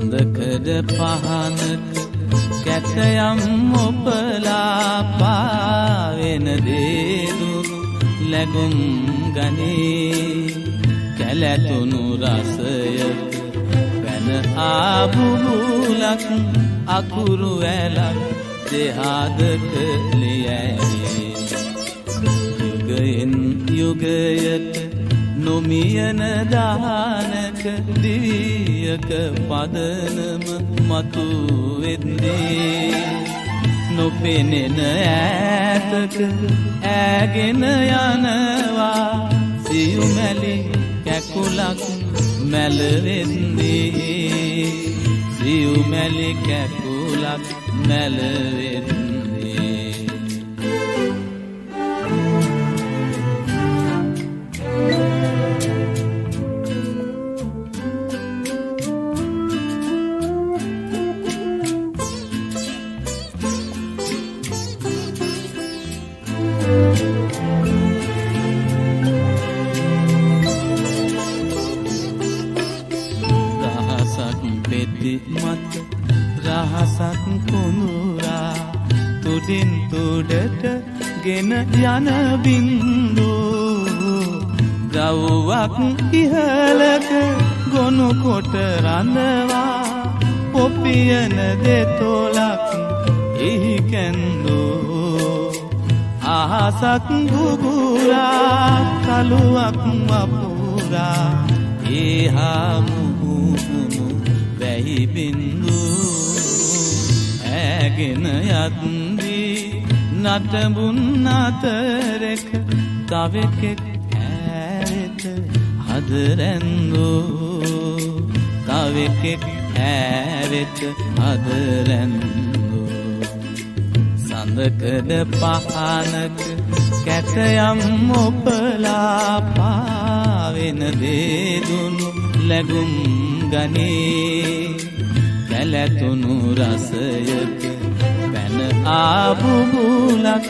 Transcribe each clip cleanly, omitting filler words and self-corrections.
සඳකඩ පහනක කැටයම් ඔබලා පාවෙන දේදුණු ලැබුම් ගනී කැලැතුණු රසයක පැන ආබුබුලක් අකුරු ඇලක් දෙහාදක ලියැයි යුගයෙන් යුගයට නොමියන දානක දිවියක පදනම මතු වෙද්දී නොපෙනෙන ඈතක ඈගෙන යනවා සියුමැලි කැකුලක් මැලවෙද්දී සියුමැලි කැකුලක් මැලවෙද්දී මත රහසක් කුඳුරා තුඩින් තුඩට ගෙන යන බින්දු ගව්වක් ඉහළක ගොනු කොට රඳවා පොපියන දෙතොලක් එහි කැන්දු අහසක් ගුගුරා කළුවක් වපුරා ඒහා වැහි බින්දු ඈගෙන යද්දී නටඹුන් අතරක තවෙකෙක් ඈවෙත හද රැන්දු තවෙකෙක් ඈවෙත හද රැන්දු සඳකඩ පහනක කැටයම් ඔබලා පාවෙන දේදුණු ලැබුම් ගනී කැලැතුණු රසයක පැන ආබුබුලක්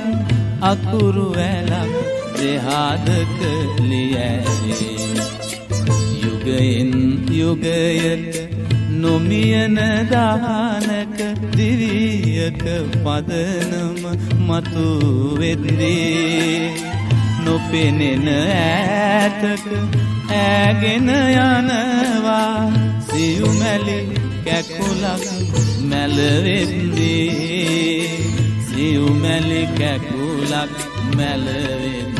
අකුරු ඇලක් දෙහාදක ලියැයි යුගයෙන් යුගයට නොමියන දානක දිවියක පදනම මතු වෙද්දී නොපෙනෙන ඈතක ඈගෙන යනවා සියුමැලි කැකුලක් මැලවෙද්දී සියුමැලි කැකුලක් මැලවෙද්දී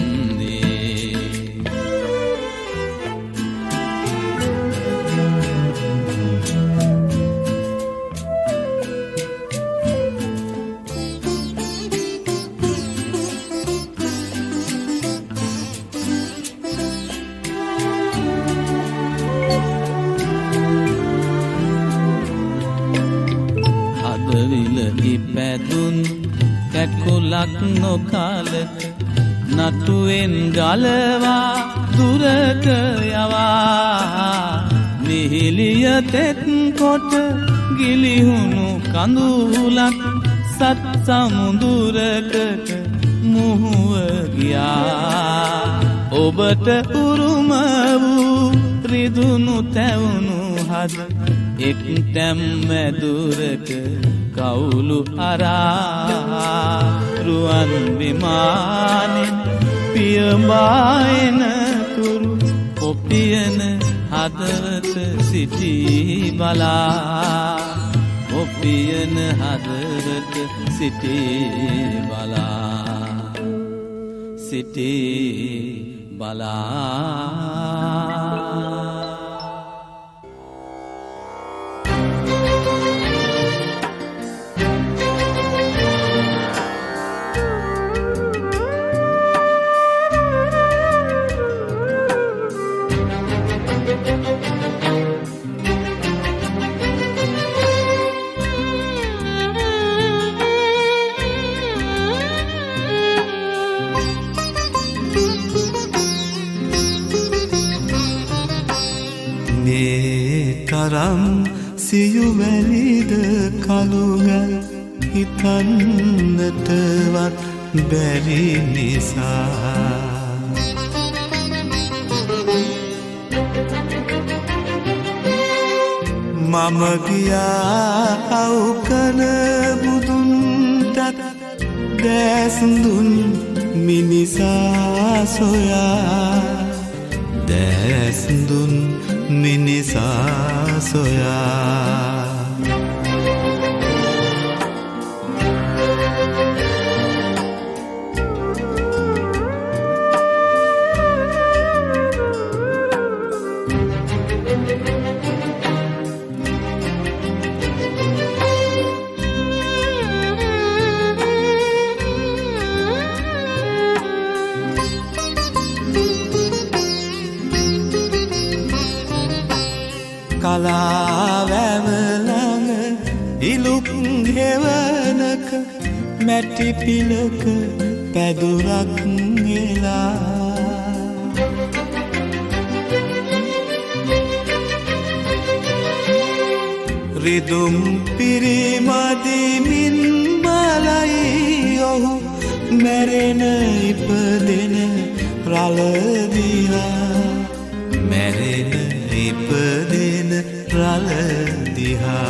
පැදුන් කැකුලක් නොකාලක නටුවෙන් ගලවා දුරට යවා මිහිලිය තෙත් කොට ගිලිහුණු කඳුලක් සත් සමුදුරකට මුහුව ගියා ඔබට උරුම වූ රිදුණු තැවුණු හද එක් තැම් මැදුරක කවුළු අරා රුවන් විමානෙන් පියඹායන තුරු ඔපියන හදවත සිටී බලා ඔපියන හදවත සිටී බලා සිටී බලා තරම් සියුමැලිද කළුගල් හිතන්නටවත් බැරි නිසා මම ගියා අවකන බුදුන්ටත් දැසඳුන් මිනිසා සොයා දැසඳුන් මිනිසා සොයා කලාවැවලඟ ඉලුක් හෙවනක මැටි පිලක පැදුරක් එලා රිදුම් පිරිමදිමින් බලයි ඔහු මැරෙන ඉපදෙන රලදිහා මැරෙන ඉපදෙන රලදිහා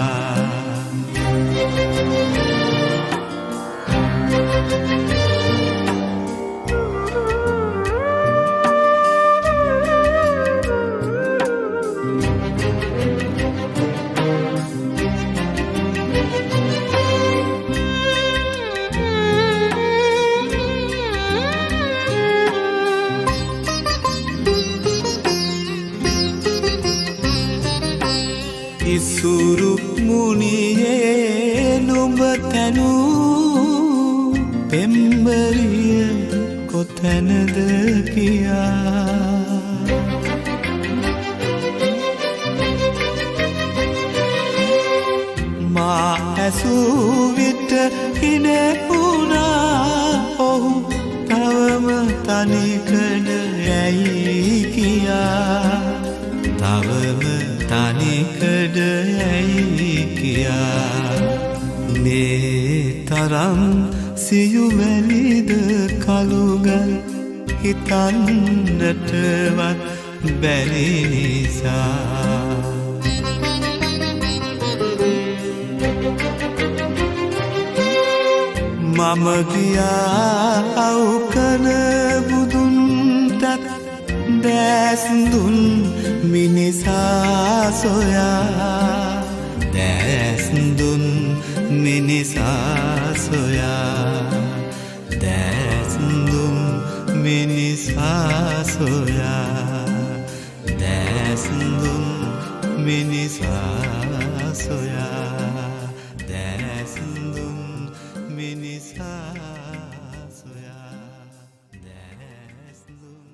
ඉසුරු මුනියේ නුඹ තැනූ පෙම්බරිය කොතැනද කියා මා ඇසූ විට හිනෙපුනා ඔහු තවම තනිකඩ ඇයි කියා තවම තනිකඩ ඇයි කියා මේ තරම් සියුවැලිද කළුගල් හිතන්නටවත් බැරි නිසා මම ගියා අවකන බුදුන්ටත් දැස්දුන් මිනිසා සොයා දැස්දුන් මිනිසා සොයා දැස්දුන් මිනිසා සොයා දැස්දුන් මිනිසා සොයා දැස්දුන් මිනිසා සොයා දැස්දුන්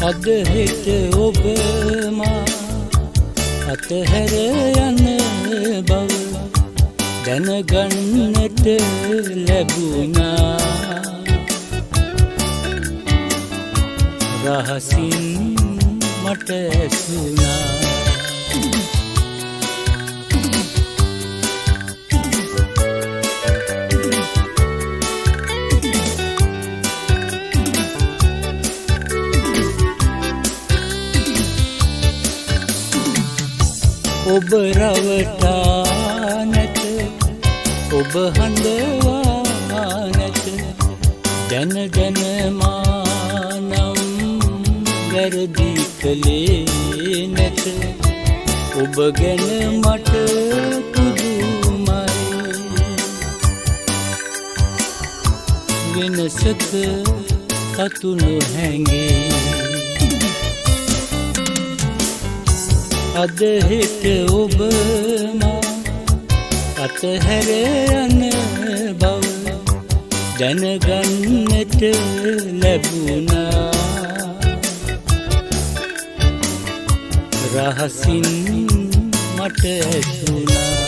අද හෙට ඔබ මා අතහැර යන බව දැනගන්නට ලැබුණා රහසින් මට ඇසුණා ඔබ රවටා නැත ඔබ හඬවා නැත දැන දැන මා නම් වැරදි කළේ නැත ඔබ ගැන මට පුදුමයි වෙනසක සතු නොහැඟේ අද හෙට ඔබ මා අතහැර යන බව දැනගන්නට ලැබුණා රහසින් මට ඇසුණා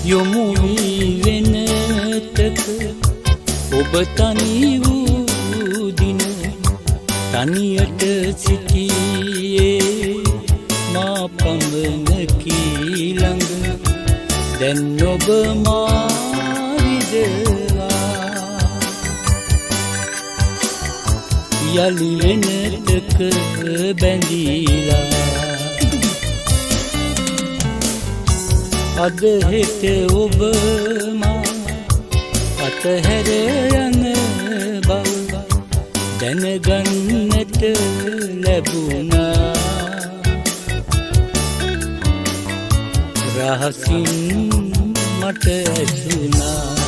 යොමු වී වෙනතක ඔබ තනි වූ දින තනියට සිටියේ මා පමණකි ළඟ දැන් ඔබ මා විදවා යලි වෙනතක බැඳීලා අද හෙට ඔබ මා අතහැර යන බව දැනගන්නට ලැබුණා රහසින් මට ඇසුණා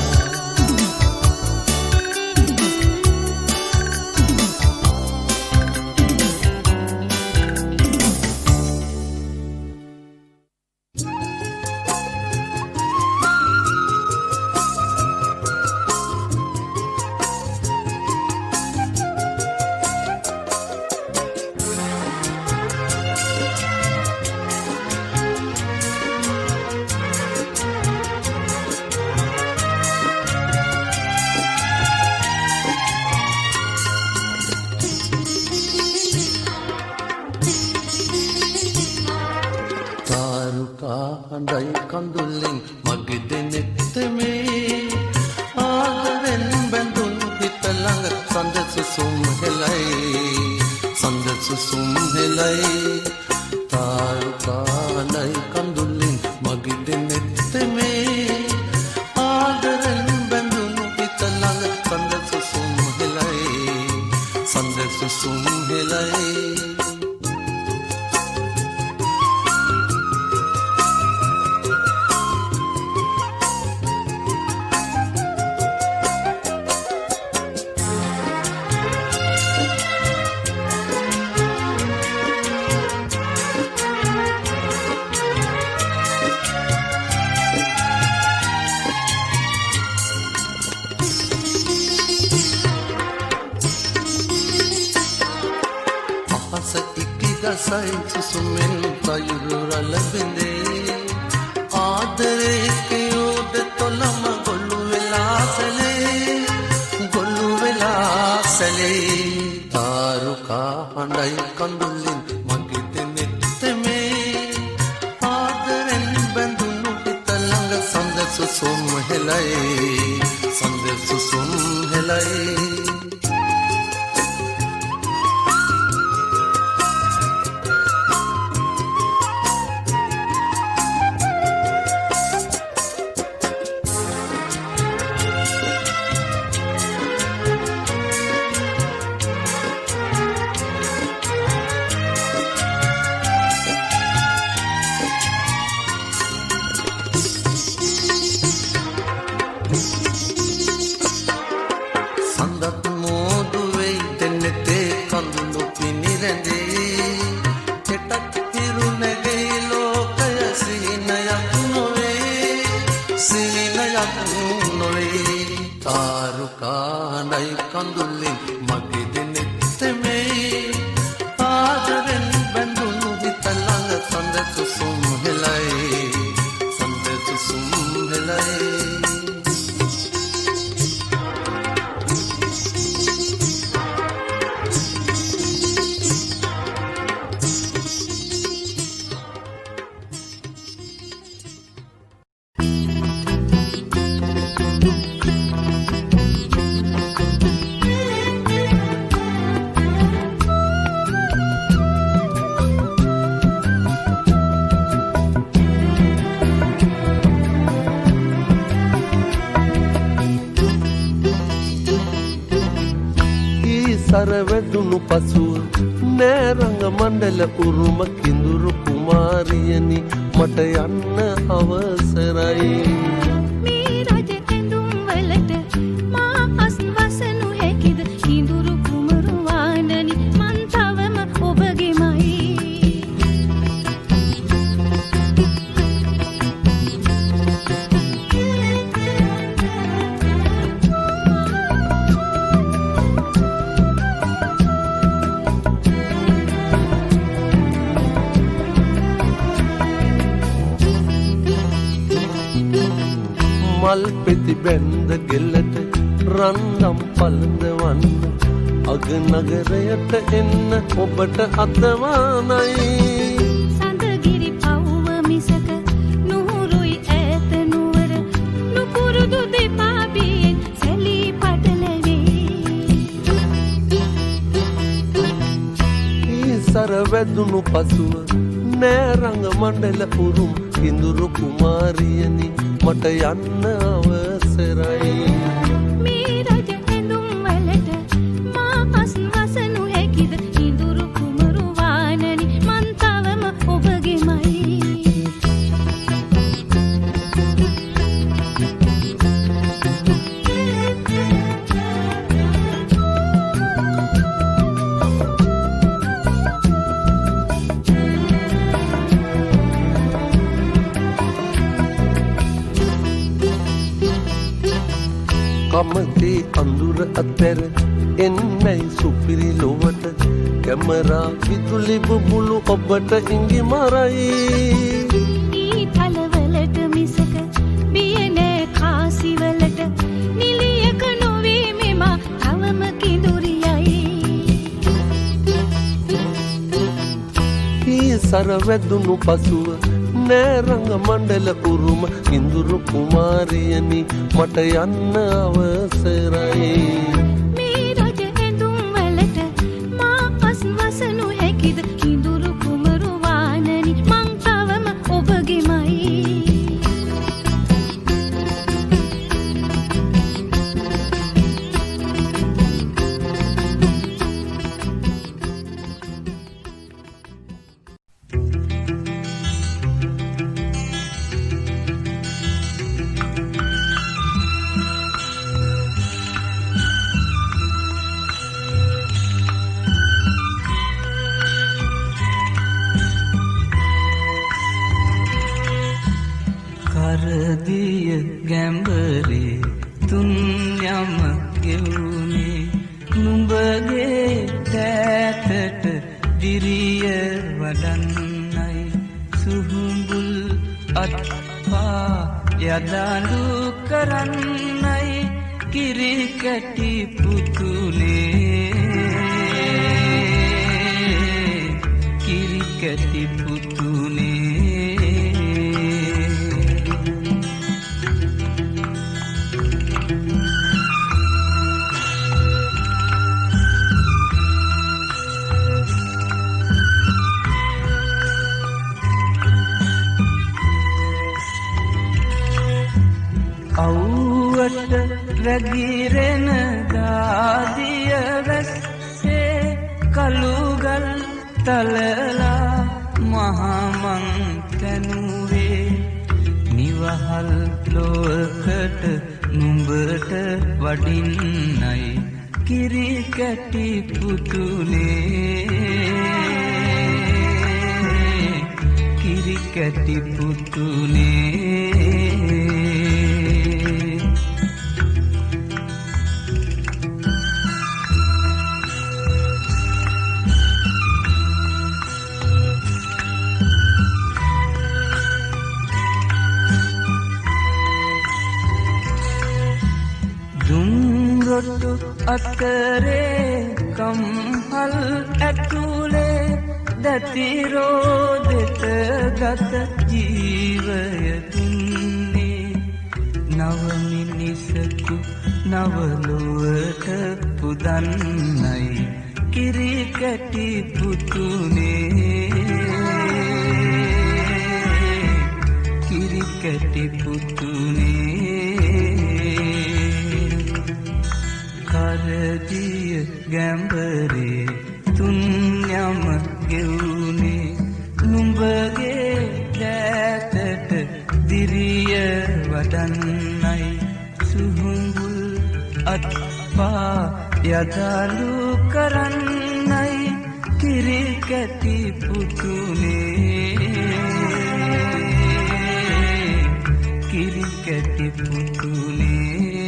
හඬයි කඳුල්ලෙන් මගේ දෙනෙත් මේ ආදරෙන් බැඳුණු හිත ළඟ සඳ සුසුම් හෙලයි සඳ සුසුම් හෙලයි තාරුකාලයි කඳුල්ලෙන් මගේ දෙනෙත් මේ ආදරෙන් බැඳුණු හිත ළඟ සඳ සුසුම් හෙලයි සඳ සුසුම් හෙලයි සයි සුසුමෙන් තයුරු රළ බිඳේ ආදරේ කියෝද තොලම ගොළු වෙලා සැලේ තාරුකා හඬයි කඳුල්ලෙන් මගේ දෙනෙත් මේ ආදරෙන් බැඳුණු හිත ළඟ සඳ සුසුම් හෙලයි සඳ සුසුම් හෙලයි තාරුකානයි කඳුල්ලෙන් මගේ දෙනෙත් මේ ආදරෙන් බැඳුණු හිත ළඟ සඳ සුසුම් හෙලයි සඳ සුසුම් හෙලයි සරවැදුණු පසුව නෑරඟ මණ්ඩල උරුම කිඳුරු කුමාරියනි මට යන්න අවසරයි මේ රජ ඇඳුම් වලට මා අස්වසනු හැකිද කිඳුරු කුමරු වානනි මන් තවම ඔබගෙමයි මල් පෙති බැන්ද ගෙල්ලට රන්නම් පළඳවන්න අගනගරයට එන්න ඔබට අතවානයි සඳගිරි පව්ව මිසක නුහුරුයි ඈත නුවර නුපුරුදු දෙපාබියෙන් සැලී පටලවේ සරවැදුණු පසුව නෑරඟ මණ්ඩල උරුම කිඳුරු කුමාරියනි මට යන්න අවසරයි මේ රජ ඇඳුම් වලට මා අස්වසනු හැකිද කිඳුරු කුමරු වානනි මන් තවම ඔබගෙමයි කමතේ අඳුර අතර එන්නයි සුපිරි ලොවට කැමරා විදුලි බුබුලු ඔබට ඉඟි මරයි ඊතලවලට මිසක බිය නෑ කාසිවලට නිලියක නොවේ මෙමා තවම කිඳුරියයි සර වැදුණු පසුව නෑරඟ මණ්ඩල උරුම ඉඳුරු කුමාරියනි මට යන්න අවසරයි මේ රජ ඇඳුම් වලට මා අස්වසනු හැකිද කිඳුරු කුමරු වානනි මං තවම ඔබගෙමයි කරදිය ගැඹරේ තුන් යම ගෙවුනේ නුඹගේ තෑතට දිරිය වඩන්නයි සුහුඹුල් අත්පා යදලු කරන්නයි කිරි කැටි පුතුනේ කිරි කැටි පුතුනේ අවුවට රැගිරෙන ගාදිය වැස්සේ කළුගල් තලලා මහමං තැනුවේ නිවහල් ලෝකට නුඹට වඩින්නයි කිරි කැටි පුතුනේ කිරි කැටි පුතුනේ දුම්රොට්ටු අතරේ කම්හල් ඇතුලේ දතිරෝදෙත ගත ජීවය දුන්නේ නව මිනිසකු නවලොවට පුදන්නයි කිරි කැටි පුතුනේ කිරි කැටි පුතුනේ කරදිය ගැඹරේ තුන් යම ගෙවුනේ නුඹගේ දෑතට දිරිය වඩන්නයි සුහුඹුල් අත්පා යදලු කරන්නයි කිරි කැටි පුතුනේ කිරි කැටි පුතුනේ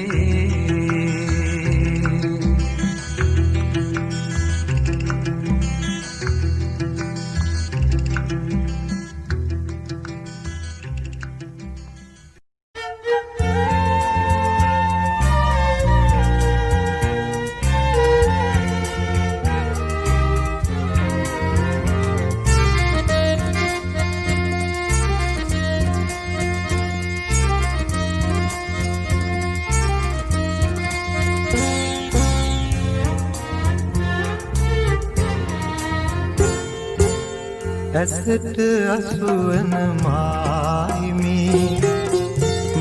ඇසට අසුවන මායිමි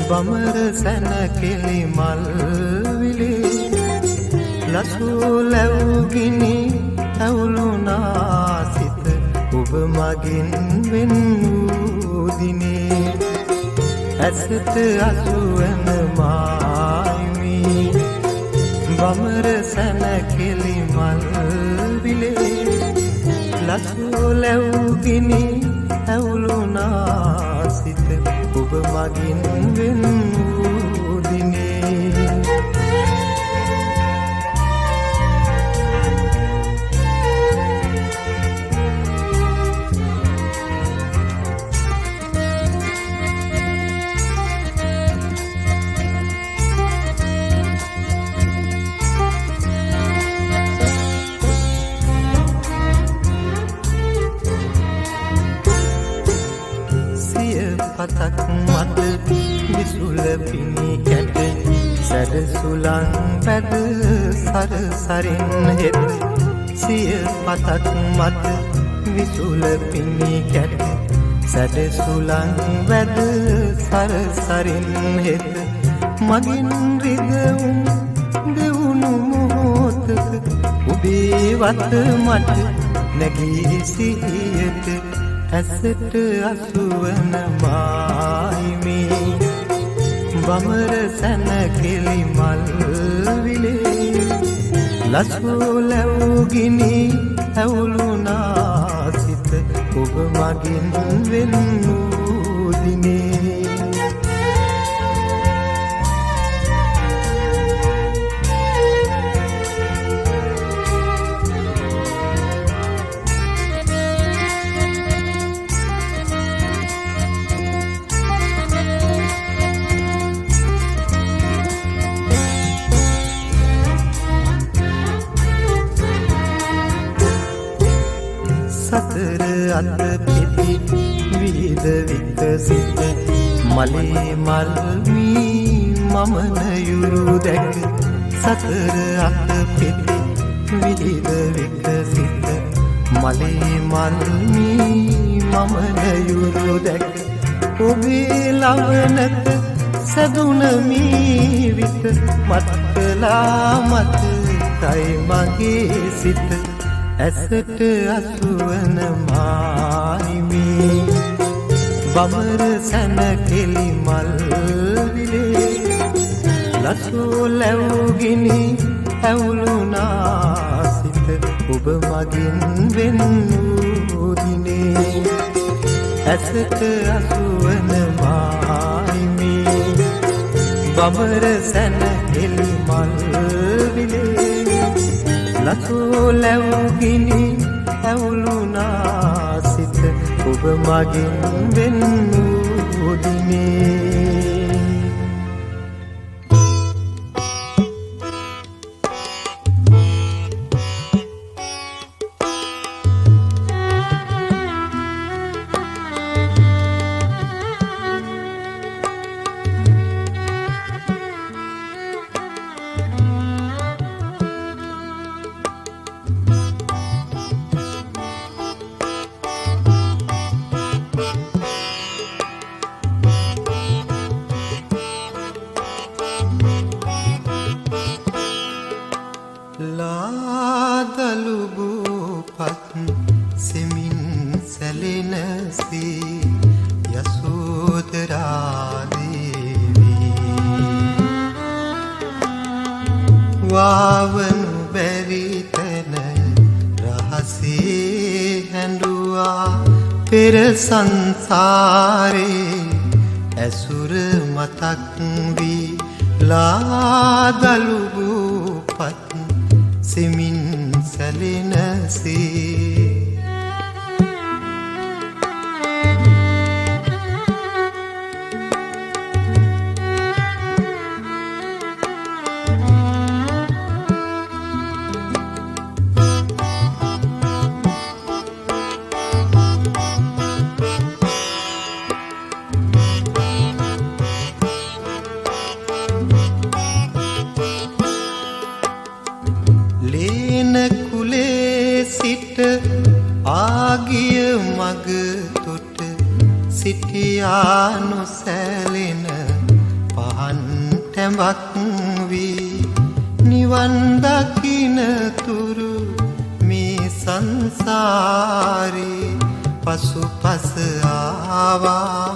බමර සැනකෙලි මල් විලේ ලසූ ලැබුගිනි ඇවුලුනා සිත ඔබ මගින් වෙන් වූ දිනේ ඇසට අසුවන මායිමි බමර සැනකෙලි මල් විලේ ලසූ ලැබුගිනි ඇවුලුනා සිත ඔබ මගින් වෙන් වූ දිනේ පතක් මත විසුල පිණි කැට සැර සුලං පැද සරසරින් හෙත් සිය පතක් මත විසුල පිණි කැට සැර සුලං වැද සරසරින් හෙත් මගින් රිදවුම් දෙවුණු මොහොතක ඔබේ වත මට නැගී සිහියට ඇසට අසුවන මායිමේ බමර සැනකෙලි මල් විලේ ලසෝ ලැබුගිනි ඇවුලුනා සිත ඔබ මගින් වෙන් වූ දිනේ සතර අත පිපි විද විකසිත මලේ මල් වී මමන යුරු දැක සතර අත පිපි විද විකසිත මලේ මල් වී මමන යුරු දැක ඔබේ ලවනක සදුන මී විත මත්කලා මතයි මගේ සිත ඇසට අසුවන මායිමේ බමර සැනකෙලි මල් විලේ ලසෝ ලැබුගිනි ඇවුලුනා සිත ඔබ මගින් වෙන් වූ දිනේ ඇසට අසුවන මායිමේ බමර සැනකෙලි මල් විලේ ලසෝ ලැබුගිනි ඇවුලුනා සිත ඔබ මගින් වෙන් වූ දිනේ ලාදලුබුපත් සෙමින් සැලෙනසේ යසෝදරා දේවී වාවනු බැරි තැන රහසේ හැඬුවා පෙර සංසාරේ ඇසුර මතක් වී ලාදලුබුපත් සෙමින් සැලෙනසේ ආගිය මග තොට සිටියා නොසැලෙන පහන් තැඹක් වී නිවන් දකින තුරු මේ සංසාරේ පසුපස ආවා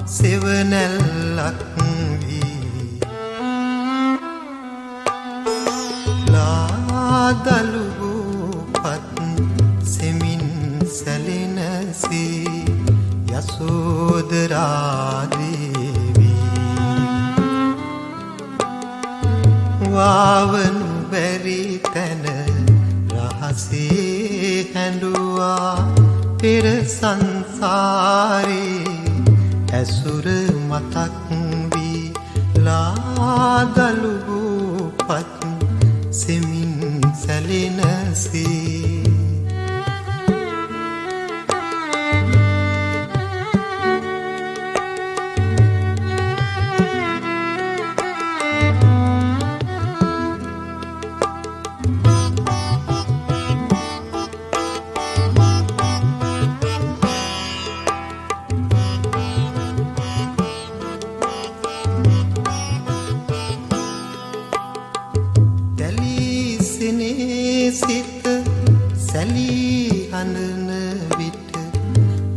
සෙවණැල්ලක් වී ලාදලුබුපත් සෙමින් සැලෙනසේ යසෝදරා දේවී වාවනු බැරි තැන රහසේ හැඬුවා පෙර සංසාරේ ඇසුර මතක් වී ලාදලුබුපත් සෙමින් සැලෙනසේ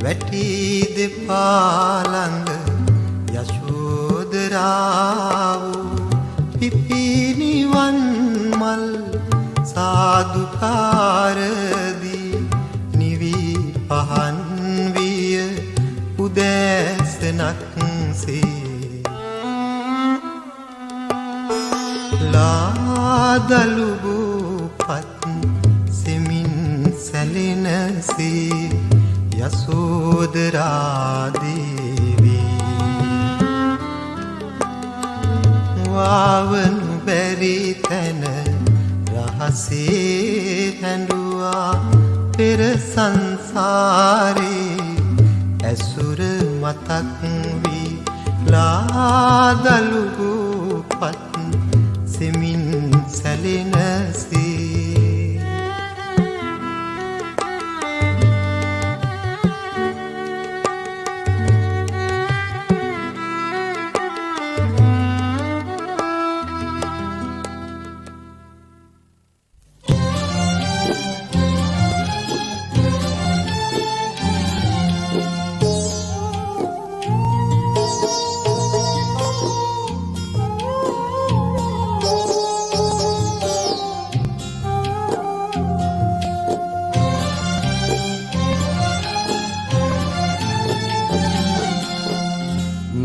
වැටි දෙපාලඟ යශෝදරාව පිපිනිවන් මල් සාදුකාරදී නිවි පහන් විය උදෑසනක්සේ ලාදලුබුපත් සෙමින් සැලෙනසේ යසෝදරා දේවී වාවනු බැරි තැන රහසේ හැඬුවා පෙර සංසාරේ ඇසුර මතක් වී ලාදලුබුපත් සෙමින් සැලෙනසේ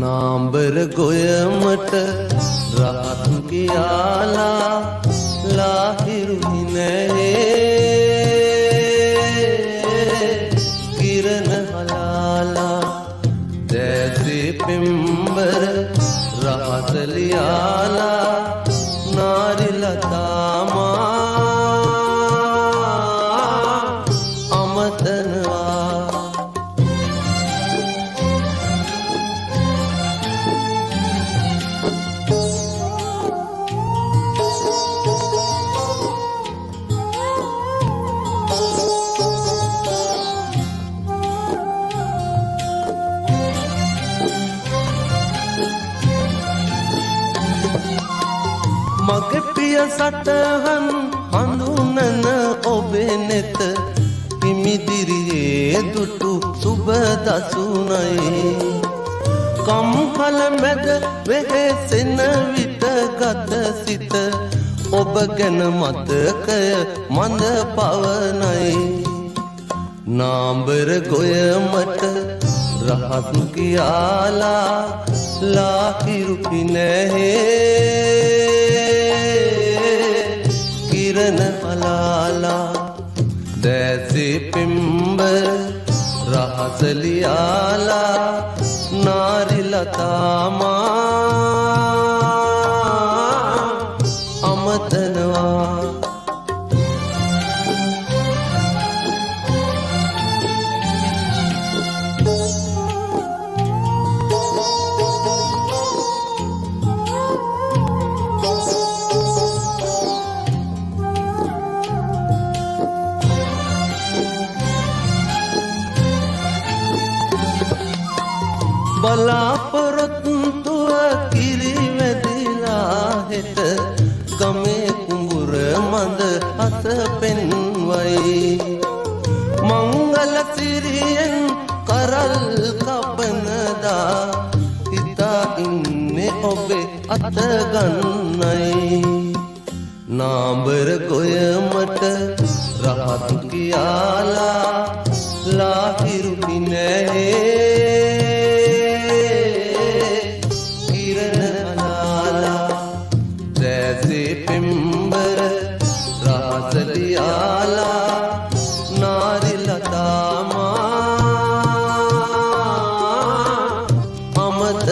नांबर गोयमट रात की आला लाहिरु ने किरण हलाला जैसे पिंबर रासली आला नारी लतामा अमतनवा मग प्रिय सटहन हंदुनन ओबे नेत हिमिदिरिये दुटु सुब दसुनයි कम्फल मेद वेහෙසෙන විට ගත සිත ඔබ ගැන මතකය මඳ පවනයි නාඹර ගොයමට රහත් කියාලා लाहिरु पिनहे किरण हलाला जैसे पिंबर रासलियाला नारी लतामा अमतनवा බලාපොරොත්තුව කිරිවැදිලා හෙට ගමේ කුඹුර මඳ හත පෙන්වයි මංගල සිරියෙන් කරල් කපනදා හිතා ඉන්නේ ඔබේ අත ගන්නයි නාඹර ගොයමට රහත් කියාලා ලාහිරු පිනහේ पिंबर रासलियाला नारी लतामा अमत